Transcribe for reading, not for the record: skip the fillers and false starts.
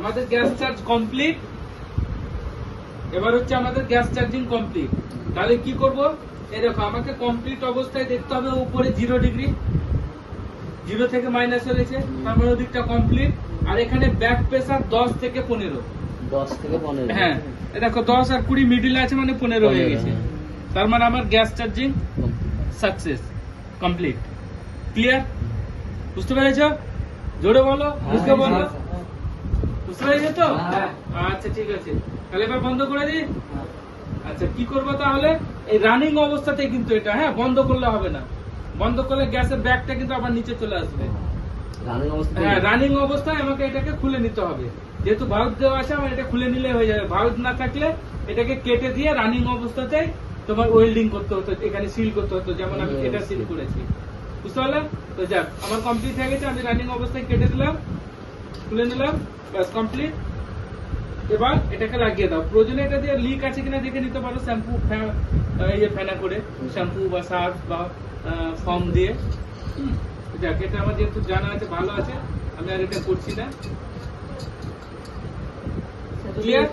আমাদের gas charge complete. এবার হচ্ছে আমাদের গ্যাস চার্জিং কমপ্লিট। তাহলে কি করব, এই দেখো আমাকে কমপ্লিট অবস্থায় দেখতে হবে উপরে 0 ডিগ্রি, 0 থেকে মাইনাস হয়েছে, তার মানে ওদিকটা কমপ্লিট। আর এখানে ব্যাক প্রেসার 10 থেকে 15, 10 থেকে 15। হ্যাঁ এই দেখো 10 আর 20 মিডিলে আছে, মানে 15 হয়ে গেছে। তার মানে আমার gas charging success, complete. Clear? বুঝতে পেরেছো? জোরে বলো, বুঝতে বলো। বুঝতে পেরেছো তো? আচ্ছা ঠিক আছে, তাহলে এবার বন্ধ করে দিই। আচ্ছা কি করবো তাহলে, এই রানিং অবস্থাতে কিন্তু এটা, হ্যাঁ বন্ধ করলে হবে না। বন্ধ করলে গ্যাসের ব্যাগটা কিন্তু আবার নিচে চলে আসবে। হ্যাঁ রানিং অবস্থায় আমাকে এটাকে খুলে নিতে হবে। যেহেতু ভারত দেওয়া আছে, আমার এটা খুলে নিলে হয়ে যাবে। ভারত না থাকলে এটাকে কেটে দিয়ে রানিং অবস্থাতে তোমার ওয়েল্ডিং করতে হতো, এখানে সিল করতে হতো, যেমন আমি এটা সিল করেছি। বুঝতে পারলাম তো? যাক আমার কমপ্লিট হয়ে গেছে, আমি রানিং অবস্থায় কেটে দিলাম, খুলে নিলাম, ব্যাস কমপ্লিট। এবার এটাকে লাগিয়ে দাও। প্রয়োজনে এটা দিয়ে লিক আছে কিনা দেখে নিতে পারো, শ্যাম্পু ফেনা করে, শ্যাম্পু বা সার্ফ বা ফর্ম দিয়ে। যাক এটা আমার যেহেতু জানা আছে, ভালো আছে, আমি আর এটা করছি না। ক্লিয়ার?